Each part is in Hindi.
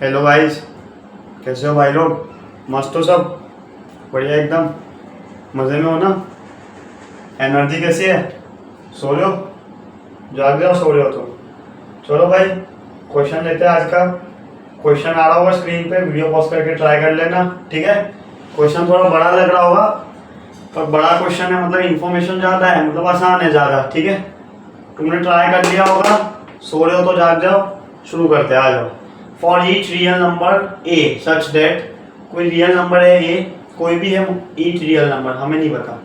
हेलो गाइस, कैसे हो भाई लोग? मस्त हो सब? बढ़िया एकदम मज़े में हो ना? एनर्जी कैसी है? सो रहे हो? जाग रहे हो? सो रहे हो तो चलो भाई, क्वेश्चन लेते हैं आज का। क्वेश्चन आ रहा होगा स्क्रीन पे, वीडियो पॉज करके ट्राई कर लेना, ठीक है? क्वेश्चन थोड़ा बड़ा लग रहा होगा, पर बड़ा क्वेश्चन है, मतलब इन्फॉर्मेशन ज़्यादा है, मतलब आसान है ज़्यादा, ठीक है? तुमने ट्राई कर लिया होगा, सो रहे हो तो जाग जाओ। शुरू करते हैं, आ जाओ। For each real number A such that, कोई रियल नंबर है ए, कोई भी है ईच रियल नंबर, हमें नहीं पता,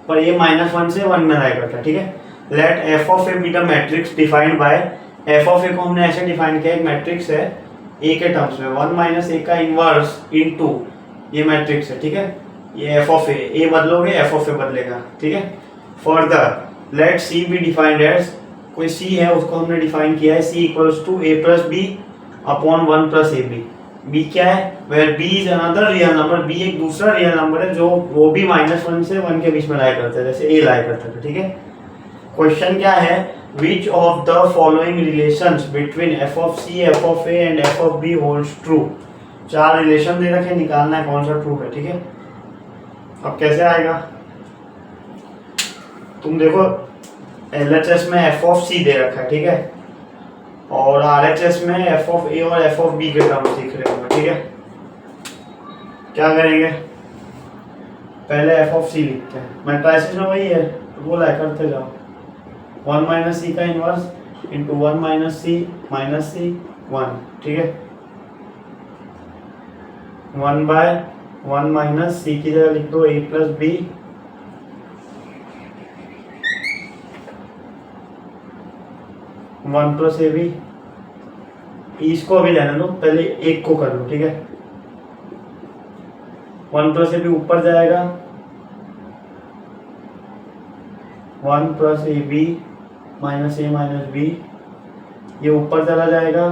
पर ये -1 से 1 में राय करता है, ठीक है? Let F of A B the matrix defined by, F of A को हमने ऐसे डिफाइन किया, एक मैट्रिक्स है ए के टर्म्स में, 1 - ए का इनवर्स इनटू ये मैट्रिक्स है, ठीक है? ये एफ ऑफ ए बदलोगे एफ ऑफ ए बदलेगा, ठीक है? Further let C B defined as, कोई सी है उसको हमने डिफाइन किया है C equals to A plus B upon 1 plus A B. B क्या है? Where B is another real number, B एक दूसरा रियल नंबर है जो वो भी -1 से 1 के बीच में लाई करता है, जैसे ए लाई करता था, ठीक है? क्वेश्चन क्या है? Which of the following relations between F of C, F of A and F of B holds true. 4 relation दे रखे, निकालना है कौन सा ट्रू है, ठीक है? अब कैसे आएगा? तुम देखो, LHS में एफ ऑफ सी दे रखा है, ठीक है? और RHS में एफ ऑफ ए और एफ ऑफ बी के टर्म्स दिख रहे होंगे, ठीक है? क्या करेंगे? पहले एफ ऑफ सी लिखते हैं, मैट्रिसेस में वही है, तो वो ला करते जाओ। 1 - सी का इनवर्स इंटू 1 - सी माइनस सी 1, ठीक है? 1/1 - सी की जगह लिख दो A plus B 1 plus A B. इसको अभी लेने दो, पहले एक को कर लो, ठीक है? 1 प्लस ए बी ऊपर जाएगा, 1 plus A B minus A minus B, ये ऊपर चला जाएगा,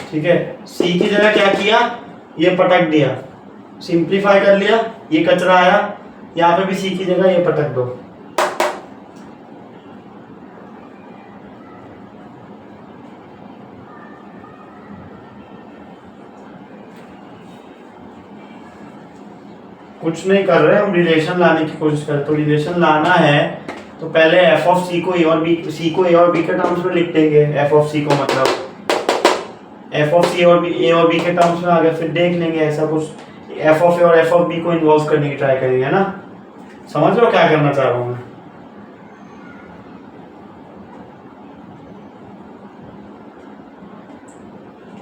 ठीक है? सी की जगह क्या किया? ये पटक दिया, सिंप्लीफाई कर लिया, ये कचरा आया, यहाँ पे भी सी की जगह ये पटक दो। कुछ नहीं कर रहे हम, रिलेशन लाने की कोशिश कर, तो रिलेशन लाना है तो पहले एफ ऑफ सी को ए और बी, सी को ए और बी के टर्म्स में लिख देंगे, एफ ऑफ सी को, मतलब एफ ऑफ सी और बी, ए और बी के टर्म्स में आ गया, फिर देख लेंगे ऐसा कुछ, एफ ऑफ ए और एफ ऑफ बी को इन्वॉल्व करने की ट्राई करेंगे, है ना? समझ रहे हो क्या करना चाह रहा हूं मैं?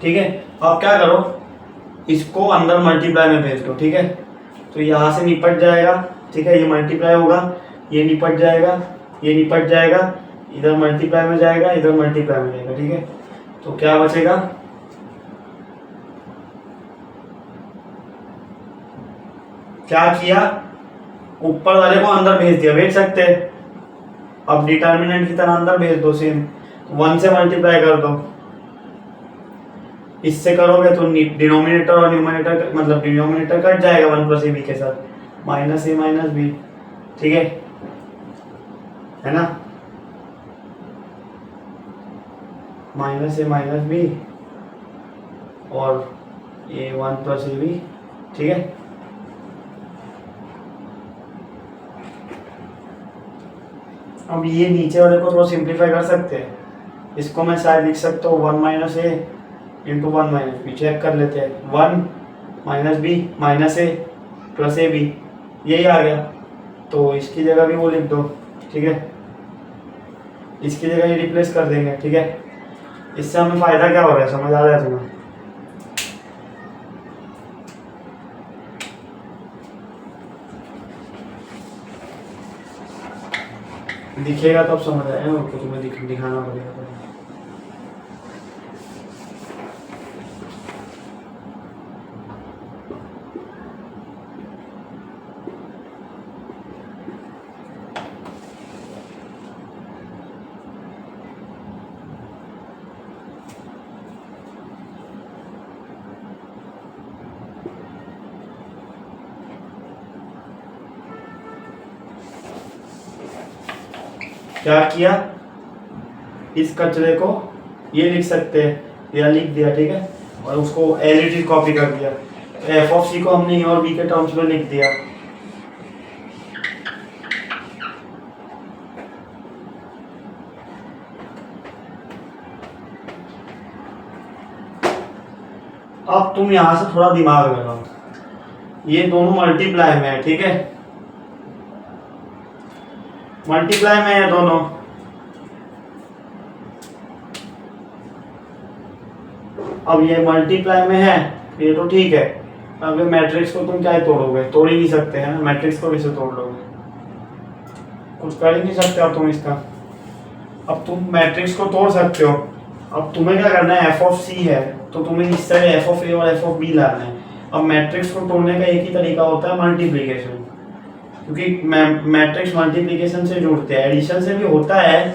ठीक है? अब क्या करो, इसको अंदर मल्टीप्लाई में भेज दो, ठीक है? तो यहां से निपट जाएगा, ठीक है? ये मल्टीप्लाई होगा, ये निपट जाएगा, ये निपट जाएगा, इधर मल्टीप्लाई में जाएगा, इधर मल्टीप्लाई में जाएगा, ठीक है? तो क्या बचेगा? क्या किया? ऊपर वाले को अंदर भेज दिया, भेज सकते हैं। अब डिटर्मिनेंट की तरह अंदर भेज दो, सेम 1 से मल्टीप्लाई कर दो। इससे करोगे तो डिनोमिनेटर और न्यूमरेटर, मतलब डिनोमिनेटर कट जाएगा 1 प्लस ए बी के साथ, माइनस ए माइनस बी, ठीक है ना? माइनस ए माइनस बी और ये 1 प्लस ए बी, ठीक है? अब ये नीचे वाले को थोड़ा सिंप्लीफाई कर सकते हैं, इसको मैं शायद लिख सकता हूँ 1 - ए इंटू 1 - बी, चेक कर लेते हैं। 1 - B minus A plus A B, यही आ गया, तो इसकी जगह भी वो लिख दो, ठीक है? इसकी जगह ये रिप्लेस कर देंगे, ठीक है? इससे हमें फायदा क्या हो रहा है, समझ आ रहा है तुम्हें? दिखेगा तब समझ आएगा, और तुम्हें दिखाना पड़ेगा। क्या किया, इस कचरे को ये लिख सकते हैं, या लिख दिया, ठीक है, और उसको एज इट इज कॉपी कर दिया। तो एफ ऑफ सी को हमने ए और बी के टर्म्स में लिख दिया। अब तुम यहां से थोड़ा दिमाग लगाओ, ये दोनों मल्टीप्लाई में है, ठीक है, मल्टीप्लाई में है दोनों। अब ये मल्टीप्लाई में है, ये तो ठीक है। अब ये मैट्रिक्स को तुम क्या ही तोड़ोगे, तोड़ ही नहीं सकते हैं ना, मैट्रिक्स को कैसे तोड़ लोगे, कुछ कर ही नहीं सकते अब तुम इसका। अब तुम मैट्रिक्स को तोड़ सकते हो, अब तुम्हें क्या करना है, एफ ऑफ सी है तो तुम्हें इस तरह एफ ऑफ ए और एफ ऑफ बी लाना है। अब मैट्रिक्स को तोड़ने का एक ही तरीका होता है, मल्टीप्लिकेशन, क्योंकि मैट्रिक्स मल्टीप्लिकेशन से जुड़ते हैं, एडिशन से भी होता है,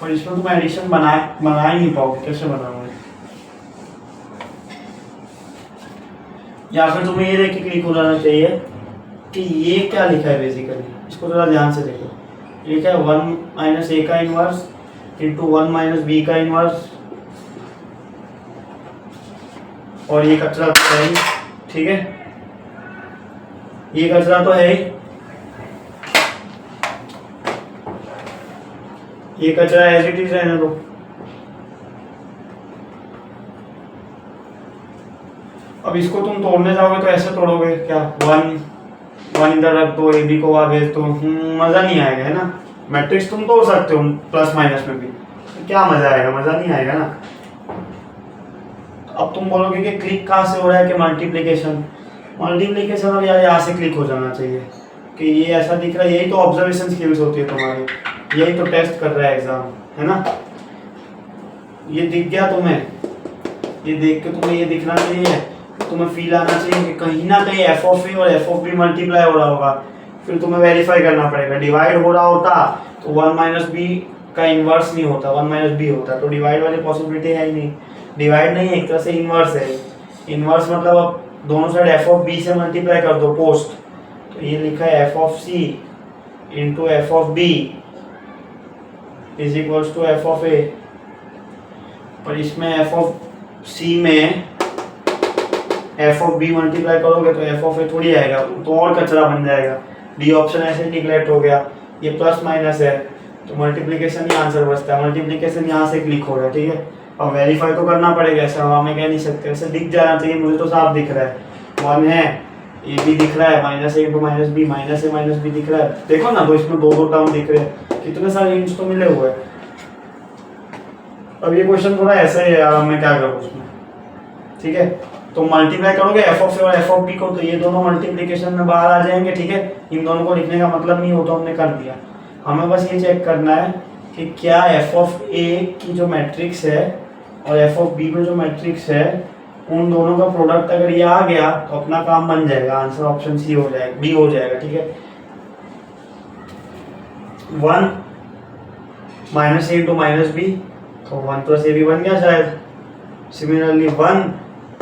पर इसमें तुम एडिशन बना ही नहीं पाओगे, कैसे बनाओगे। या फिर तुम्हें ये देख के क्लिक हो जाना चाहिए कि ये क्या लिखा है बेसिकली, इसको थोड़ा ध्यान से देखो। लिखा है 1 माइनस ए का इनवर्स इंटू 1 माइनस बी का इनवर्स, और ये कचरा तो है ही, ठीक है, ये कचरा तो है ही, ये कचरा एज इट इज रहने दो। अब इसको तुम तोड़ने जाओगे तो ऐसे तोड़ोगे क्या, 1 इधर रख दो, ए बी को वहां भेज दो, मजा नहीं आएगा, है ना। मैट्रिक्स तुम तोड़ सकते हो प्लस माइनस में भी, तो क्या मजा आएगा, मजा नहीं आएगा ना। अब तुम बोलोगे कि क्लिक कहाँ से हो रहा है, कि मल्टीप्लिकेशन, अब यार यहाँ से क्लिक हो जाना चाहिए कि ये ऐसा दिख रहा है, यही तो ऑब्जर्वेशन स्किल्स होती है तुम्हारी, यही तो टेस्ट कर रहा है एग्जाम, है ना। ये दिख गया तुम्हें, ये देख के तुम्हें ये दिखना चाहिए, तुम्हें फील आना चाहिए कि कहीं ना कहीं एफ ऑफ ए और एफ ऑफ बी मल्टीप्लाई हो रहा होगा। फिर तुम्हें वेरीफाई करना पड़ेगा, डिवाइड हो रहा होता तो 1 माइनस बी का इन्वर्स नहीं होता, 1 माइनस बी होता, तो डिवाइड वाली पॉसिबिलिटी है ही नहीं, डिवाइड नहीं है, एक तरह से इन्वर्स है। इन्वर्स मतलब अब दोनों साइड एफ ऑफ बी से मल्टीप्लाई कर दो पोस्ट, तो ये लिखा है F of C into F of B is equals to F of A, पर इसमें एफ ऑफ सी में एफ ऑफ बी मल्टीप्लाई करोगे तो एफ ऑफ ए थोड़ी आएगा, तो और कचरा बन जाएगा। डी ऑप्शन ऐसे निगलेक्ट हो गया, ये प्लस माइनस है तो मल्टीप्लिकेशन ही आंसर बचता है, मल्टीप्लिकेशन यहाँ से क्लिक हो रहा है, ठीक है। अब वेरीफाई तो करना पड़ेगा, ऐसा हमें कह नहीं सकते, ऐसे दिख जाना चाहिए, मुझे तो साफ दिख रहा है 1 है, ए बी दिख रहा है, minus A into minus B, minus A minus B दिख रहा है, देखो ना, तो इसमें दो टर्म दिख रहे हैं, कितने सारे इंच तो मिले हुए हैं। अब ये क्वेश्चन थोड़ा ऐसा ही है यार, मैं क्या करूँ उसमें, ठीक है। तो मल्टीप्लाई करोगे एफ ऑफ ए और एफ ऑफ बी को, तो ये दोनों मल्टीप्लिकेशन में बाहर आ जाएंगे, ठीक है। इन दोनों को लिखने का मतलब नहीं हो, तो हमने कर दिया। हमें बस ये चेक करना है कि क्या एफ ऑफ ए की जो मैट्रिक्स है और एफ ऑफ बी में जो मैट्रिक्स है, उन दोनों का प्रोडक्ट अगर ये आ गया तो अपना काम बन जाएगा, आंसर ऑप्शन सी हो जाएगा, बी हो जाएगा, ठीक है। 1 minus A into minus B, तो 1 प्लस ए बी बन गया शायद। Similarly 1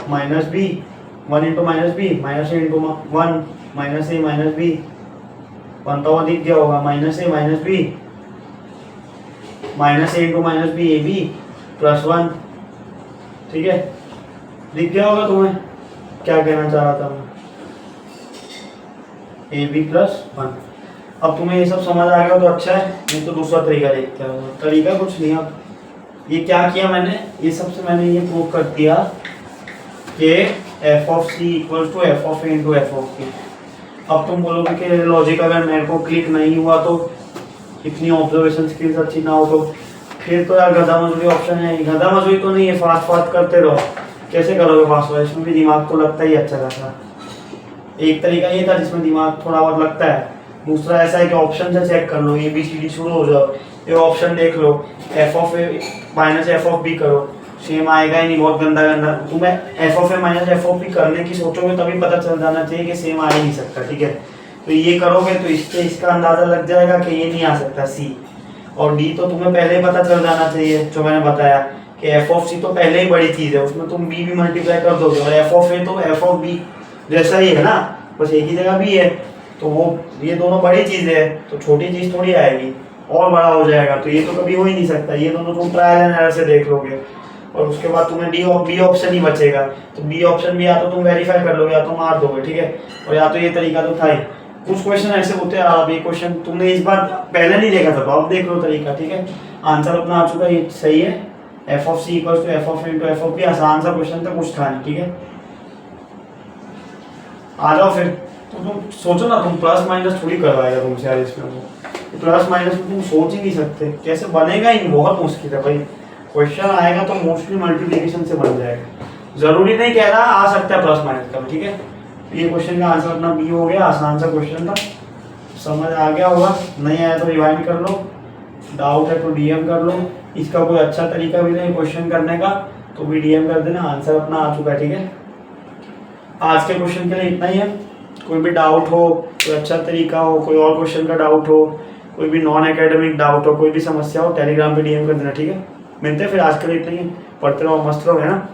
minus B, 1 into minus B, minus A into 1, minus A minus B बनता हुआ दिख गया होगा, minus A minus B, minus A into minus B, A B plus 1, ठीक है, दिख गया होगा तुम्हें क्या कहना चाह रहा था मैं, ए बी प्लस 1। अब तुम्हें ये सब समझ आ गया तो अच्छा है, नहीं तो दूसरा तरीका देखते हैं। तरीका कुछ नहीं, अब ये क्या किया मैंने, ये सबसे मैंने ये प्रूव कर दिया कि F of C equal to F of A into F of B. अब तुम बोलोगे कि लॉजिक अगर मेरे को क्लिक नहीं हुआ तो, इतनी ऑब्जर्वेशन स्किल्स अच्छी ना हो तो, फिर तो यार गधा मजदूरी ऑप्शन है। गधा मजदूरी तो नहीं है, फास्ट फास्ट करते रहो। कैसे करोगे फास्ट फास्ट, इसमें भी दिमाग तो लगता ही अच्छा खासा। एक तरीका ये था जिसमें दिमाग थोड़ा बहुत लगता है, दूसरा ऐसा है कि ऑप्शन से चेक कर लो, ए बी सी डी शुरू हो जाओ, ये ऑप्शन देख लो, F of A minus F of B करो, सेम आएगा ही नहीं, बहुत गंदा गंदा। तुम्हें F of A minus F of B करने की सोचोगे तभी पता चल जाना चाहिए कि सेम आ ही नहीं सकता, ठीक है। तो ये करोगे तो इससे इसका अंदाजा लग जाएगा कि ये नहीं आ सकता सी, और डी तो तुम्हें पहले ही पता चल जाना चाहिए, जो मैंने बताया कि एफ ऑफ सी तो पहले ही बड़ी चीज़ है, उसमें तुम बी भी मल्टीप्लाई कर दोगे, और एफ ऑफ ए तो एफ ऑफ बी जैसा ही है ना, बस एक ही जगह भी है, तो वो ये दोनों बड़ी चीज़ें है, तो छोटी चीज़ थोड़ी आएगी। और बड़ा हो जाएगा, तो ये तो कभी हो ही नहीं सकता। ये दोनों तुम ट्रायल एंड एरर से देख लोगे और उसके बाद तुम्हें बी ऑप्शन ही बचेगा, तो बी ऑप्शन भी या तो तुम वेरीफाई कर लोगे या तो मार दोगे, ठीक है। और या तो ये तरीका तो था ही। कुछ क्वेश्चन ऐसे होते हैं, अब ये क्वेश्चन तुमने इस बार पहले नहीं देखा था तो अब देख लो तरीका, ठीक है। आंसर अपना आ चुका है, ये सही है। F of C equals to F of into F of B, आसान सा क्वेश्चन था, कुछ था नहीं, ठीक है। आ जाओ फिर। तो तुम सोचो ना, तुम प्लस माइनस थोड़ी करवाएगा तुमसे यार इसमें, वो प्लस माइनस में तुम सोच ही नहीं सकते, कैसे बनेगा ही नहीं, बहुत मुश्किल है भाई। क्वेश्चन आएगा तो मोस्टली मल्टीप्लिकेशन से बन जाएगा, जरूरी नहीं कह रहा, आ सकता है प्लस माइनस का, ठीक है। ये क्वेश्चन का आंसर अपना बी हो गया, आसान सा क्वेश्चन था, समझ आ गया होगा। नहीं आया तो रिवाइंड कर लो, डाउट है तो डीएम कर लो। इसका कोई अच्छा तरीका भी नहीं क्वेश्चन करने का, तो भी डीएम कर देना, आंसर अपना आ चुका है, ठीक है। आज के क्वेश्चन के लिए इतना ही है। कोई भी डाउट हो, कोई अच्छा तरीका हो, कोई और क्वेश्चन का डाउट हो, कोई भी नॉन एकेडमिक डाउट हो, कोई भी समस्या हो, टेलीग्राम पे डीएम कर देना, ठीक है। मिलते हैं फिर, आज के लिए इतना ही है। पढ़ते रहो, मस्त रहो, है ना।